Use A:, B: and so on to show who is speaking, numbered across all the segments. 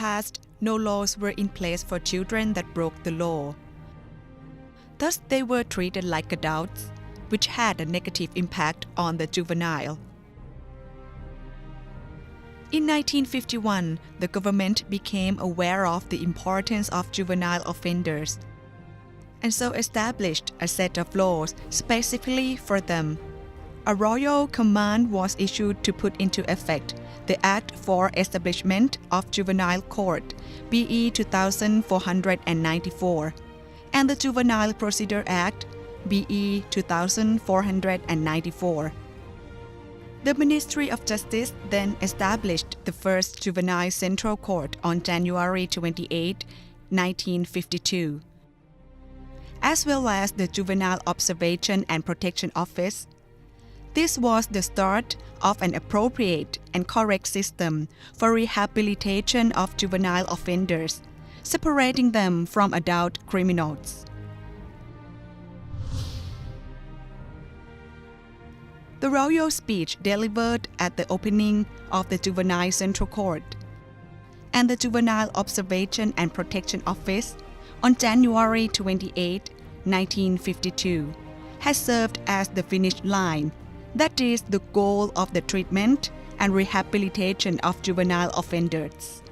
A: past, no laws were in place for children that broke the law. Thus, they were treated like adults, which had a negative impact on the juvenile. In 1951, the government became aware of the importance of juvenile offenders and so established a set of laws specifically for them. A royal command was issued to put into effect the Act for Establishment of Juvenile Court, BE 2494, and the Juvenile Procedure Act, BE 2494. The Ministry of Justice then established the first Juvenile Central Court on January 28, 1952, as well as the Juvenile Observation and Protection Office. This was the start of an appropriate and correct system for rehabilitation of juvenile offenders, separating them from adult criminals. The royal speech delivered at the opening of the Juvenile Central Court and the Juvenile Observation and Protection Office on January 28, 1952, has served as the finish line, that is, the goal of the treatment and rehabilitation of juvenile offenders.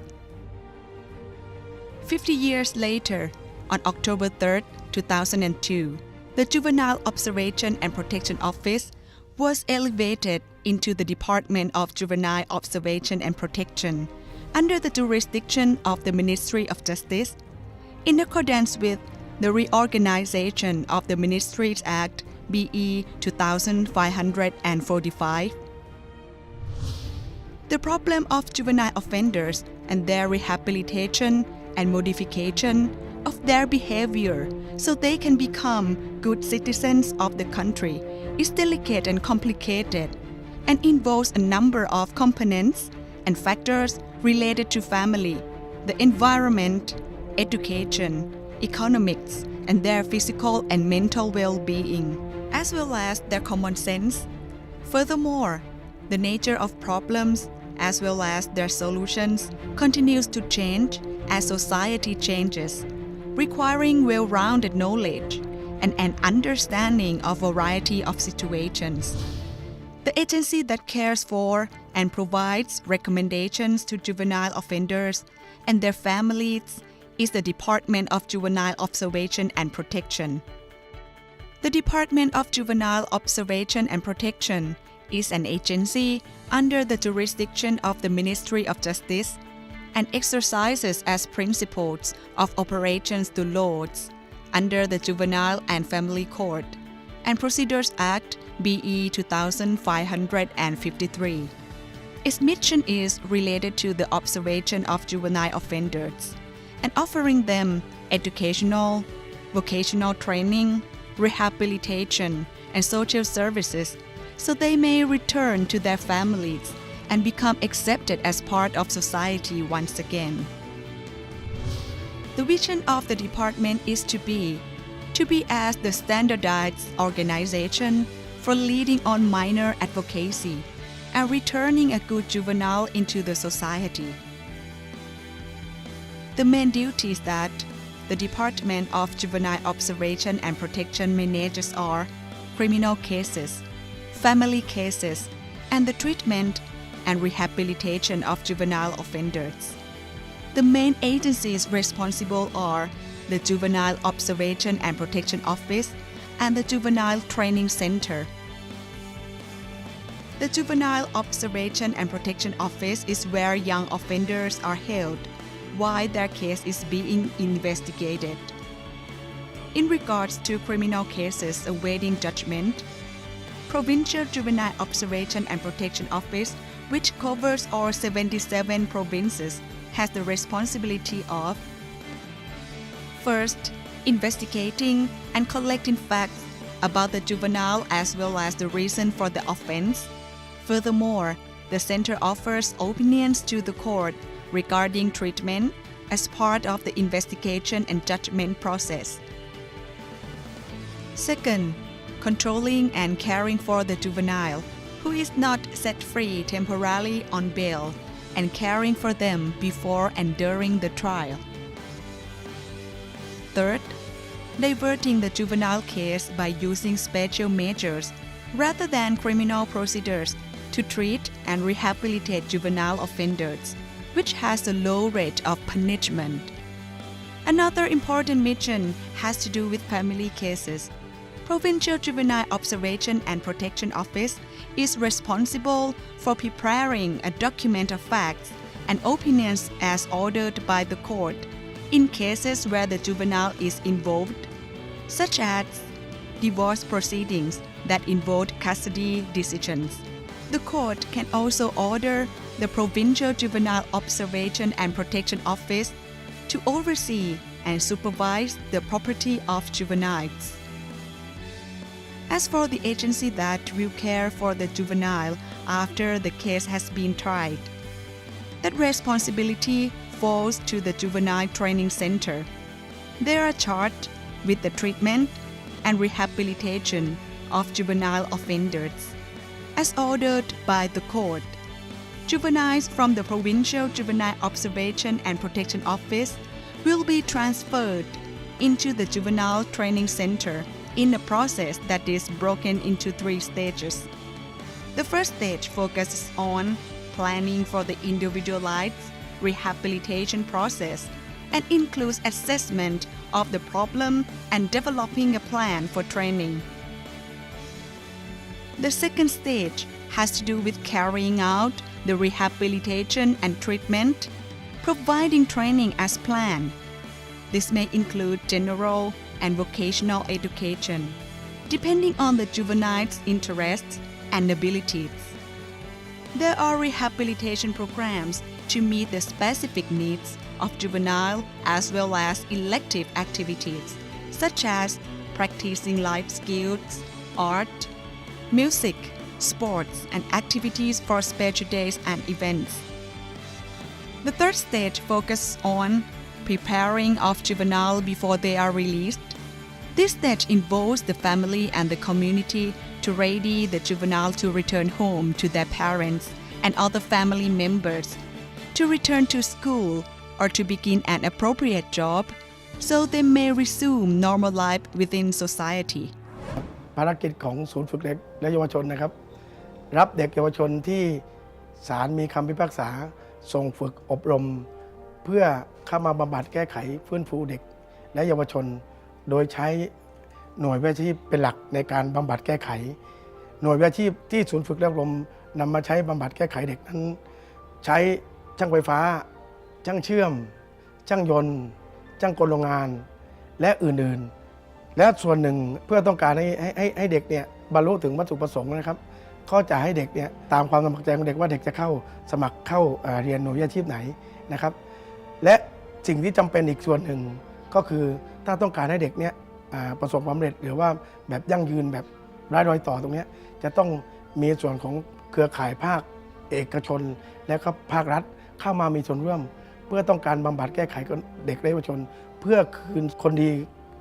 A: 50 years later, on October 3, 2002, the Juvenile Observation and Protection Office was elevated into the Department of Juvenile Observation and Protection under the jurisdiction of the Ministry of Justice, in accordance with the Reorganization of the Ministries Act, BE 2545. The problem of juvenile offenders and their rehabilitation and modification of their behavior so they can become good citizens of the country is delicate and complicated and involves a number of components and factors related to family, the environment, education, economics, and their physical and mental well-being, as well as their common sense. Furthermore, the nature of problems as well as their solutions continues to change as society changes, requiring well-rounded knowledge and an understanding of a variety of situations. The agency that cares for and provides recommendations to juvenile offenders and their families is the Department of Juvenile Observation and Protection. The Department of Juvenile Observation and Protection is an agency under the jurisdiction of the Ministry of Justice and exercises as principles of operations the laws under the Juvenile and Family Court and Procedures Act, BE 2553. Its mission is related to the observation of juvenile offenders and offering them educational, vocational training, rehabilitation, and social services so they may return to their families and become accepted as part of society once again. The vision of the department is to be as the standardized organization for leading on minor advocacy and returning a good juvenile into the society. The main duties that the Department of Juvenile Observation and Protection manages are criminal cases, family cases, and the treatment and rehabilitation of juvenile offenders. The main agencies responsible are the Juvenile Observation and Protection Office and the Juvenile Training Center. The Juvenile Observation and Protection Office is where young offenders are held while their case is being investigated. In regards to criminal cases awaiting judgment, Provincial Juvenile Observation and Protection Office, which covers all 77 provinces, has the responsibility of: first, investigating and collecting facts about the juvenile as well as the reason for the offense. Furthermore, the center offers opinions to the court regarding treatment as part of the investigation and judgment process. Second, controlling and caring for the juvenile who is not set free temporarily on bail and caring for them before and during the trial. Third, diverting the juvenile case by using special measures rather than criminal procedures to treat and rehabilitate juvenile offenders, which has a low rate of punishment. Another important mission has to do with family cases. Provincial Juvenile Observation and Protection Office is responsible for preparing a document of facts and opinions as ordered by the court in cases where the juvenile is involved, such as divorce proceedings that involve custody decisions. The court can also order the Provincial Juvenile Observation and Protection Office to oversee and supervise the property of juveniles. As for the agency that will care for the juvenile after the case has been tried, that responsibility falls to the Juvenile Training Center. They are charged with the treatment and rehabilitation of juvenile offenders, as ordered by the court. Juveniles from the Provincial Juvenile Observation and Protection Office will be transferred into the Juvenile Training Center in a process that is broken into 3 stages. The first stage focuses on planning for the individualized rehabilitation process and includes assessment of the problem and developing a plan for training. The second stage has to do with carrying out the rehabilitation and treatment, providing training as planned. This may include general and vocational education, depending on the juvenile's interests and abilities. There are rehabilitation programs to meet the specific needs of juvenile as well as elective activities, such as practicing life skills, art, music, sports, and activities for special days and events. The third stage focuses on preparing of juvenile before they are released. This stage involves the family and the community to ready the juvenile to return home to their parents and other family members, to return to school or to begin an appropriate job so they may resume normal life within society.
B: ภารกิจของศูนย์ฝึกเด็กและเยาวชนนะครับรับเด็กเยาวชนที่ศาลมีคำพิพากษาส่งฝึกอบรมเพื่อเข้ามาบำบัดแก้ไขฟื้นฟูเด็กและเยาวชนโดยใช้หน่วยวิชาชีพเป็นหลักในการบำบัดแก้ไขหน่วยวิชาชีพที่ศูนย์ฝึกและอบรมนำมาใช้บำบัดแก้ไขเด็กนั้นใช้ช่างไฟฟ้าช่างเชื่อมช่างยนต์ช่างกลโรงงานและอื่นๆและส่วนหนึ่งเพื่อต้องการให้เด็กเนี่ยบรรลุถึงวัตถุประสงค์นะครับก็จะให้เด็กเนี่ยตามความสมัครใจของเด็กว่าเด็กจะเข้าสมัครเข้าเรียนหน่วยวิชาชีพไหนนะครับและสิ่งที่จำเป็นอีกส่วนหนึ่งก็คือถ้าต้องการให้เด็กเนี่ยประสบความสำเร็จหรือว่าแบบยั่งยืนแบบไร้รอยต่อตรงนี้จะต้องมีส่วนของเครือข่ายภาคเอกชนและก็ภาครัฐเข้ามามีส่วนร่วมเพื่อต้องการบำบัดแก้ไขเด็กและเยาวชนเพื่อคืนคนดี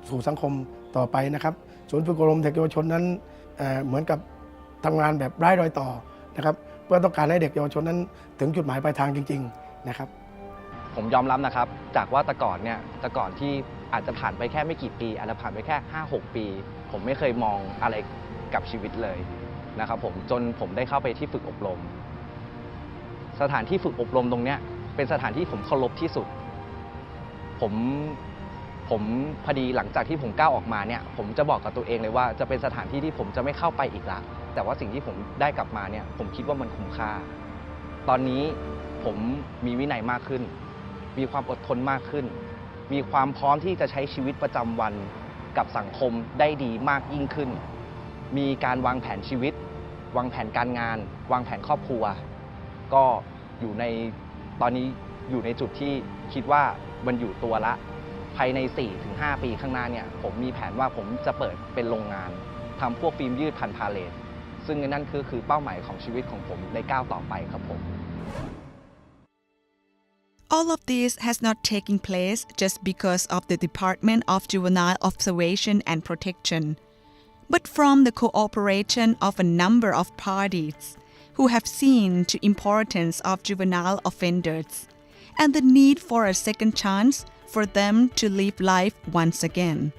B: สู่สังคมต่อไปนะครับศูนย์ฝึกอบรมเด็กเยาวชนนั้นเหมือนกับทำงานแบบไร้รอยต่อนะครับเพื่อต้องการให้เด็กเยาวชนนั้นถึงจุดหมายปลายทางจริงๆนะครับ
C: ผมยอมรับนะครับจากว่าแต่ก่อนที่อาจจะผ่านไปแค่ไม่กี่ปีอาจจะผ่านไปแค่ 5-6 ปี ผมไม่เคยมองอะไรกับชีวิตเลยนะครับผมจนผมได้เข้าไปที่ฝึกอบรมสถานที่ฝึกอบรมตรงนี้เป็นสถานที่ผมเคารพที่สุดผมพอดีหลังจากที่ผมก้าวออกมาเนี่ยผมจะบอกกับตัวเองเลยว่าจะเป็นสถานที่ที่ผมจะไม่เข้าไปอีกละแต่ว่าสิ่งที่ผมได้กลับมาเนี่ยผมคิดว่ามันคุ้มค่าตอนนี้ผมมีวินัยมากขึ้นมีความอดทนมากขึ้นมีความพร้อมที่จะใช้ชีวิตประจำวันกับสังคมได้ดีมากยิ่งขึ้นมีการวางแผนชีวิตวางแผนการงานวางแผนครอบครัวก็อยู่ในตอนนี้อยู่ในจุดที่คิดว่ามันอยู่ตัวละภายใน 4-5 ปีข้างหน้าเนี่ยผมมีแผนว่าผมจะเปิดเป็นโรงงานทำพวกฟิล์มยืดพันพาเลทซึ่งนั่นคือเป้าหมายของชีวิตของผมในก้าวต่อไปครับผม
A: All of this has not taken place just because of the Department of Juvenile Observation and Protection, but from the cooperation of a number of parties, who have seen the importance of juvenile offenders and the need for a second chance for them to live life once again.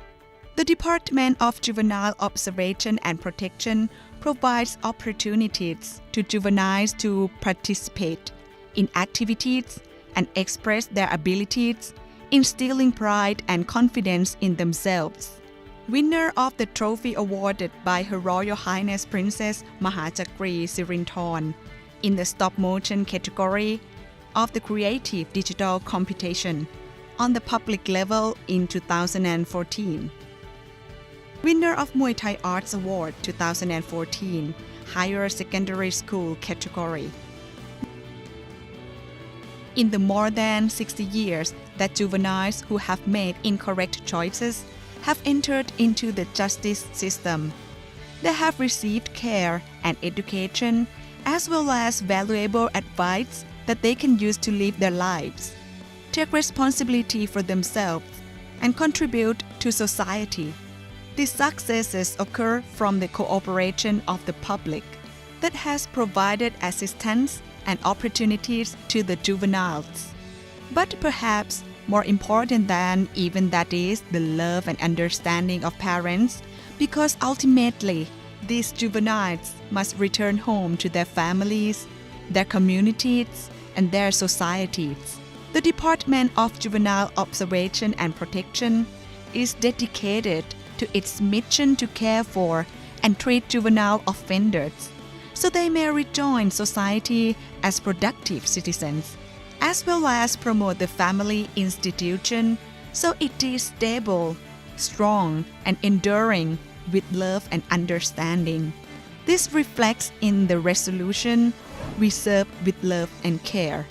A: The Department of Juvenile Observation and Protection provides opportunities to juveniles to participate in activities and express their abilities, instilling pride and confidence in themselves. Winner of the trophy awarded by Her Royal Highness Princess Mahachakri Sirinthorn in the stop-motion category of the Creative Digital Competition on the public level in 2014. Winner of Muay Thai Arts Award 2014, Higher Secondary School category. In the more than 60 years that juveniles who have made incorrect choices have entered into the justice system, they have received care and education as well as valuable advice that they can use to live their lives, take responsibility for themselves, and contribute to society. These successes occur from the cooperation of the public that has provided assistance and opportunities to the juveniles. But perhaps more important than even that is the love and understanding of parents, because ultimately these juveniles must return home to their families, their communities, and their societies. The Department of Juvenile Observation and Protection is dedicated to its mission to care for and treat juvenile offenders so they may rejoin society as productive citizens, as well as promote the family institution so it is stable, strong, and enduring with love and understanding. This reflects in the resolution, "We serve with love and care."